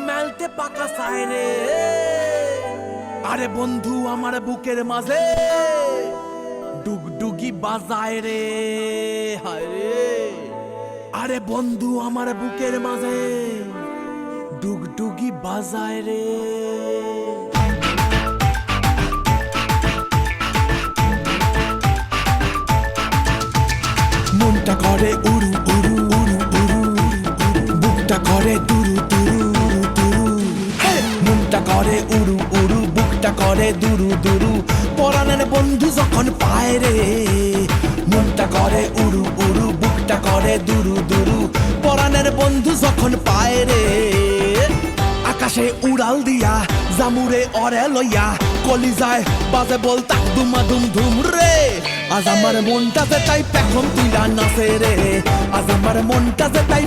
মেলতে পাকা চায় রে। আরে বন্ধু আমার বুকের মাঝে ডুগডুগি বাজায় রে, হায় রে। আরে বন্ধু আমার বুকের মাঝে ডুগডুগি বাজায় রে। মনটা করে উড়ু উড়ু উড়ু উড়ু, বুকটা করে দুরু দুরু দুরু। মনটা করে উড়ু উড়ু, বুকটা করে দুরু দুরু। পরাণের বন্ধু যখন পায় রে, মনটা করে উড়ু উড়ু, বুকটা করে দুরু দুরু। পরাণের বন্ধু যখন পায় রে, আকাশে উড়াল দিয়া জামুরে অরে লইয়া কলিজায় বাজে বলতা দুমা দুম ধুম রে। আজ আমার মনটা যে তাই পেখম তুইলা নাচে রে, আজ আমার মনটা যে তাই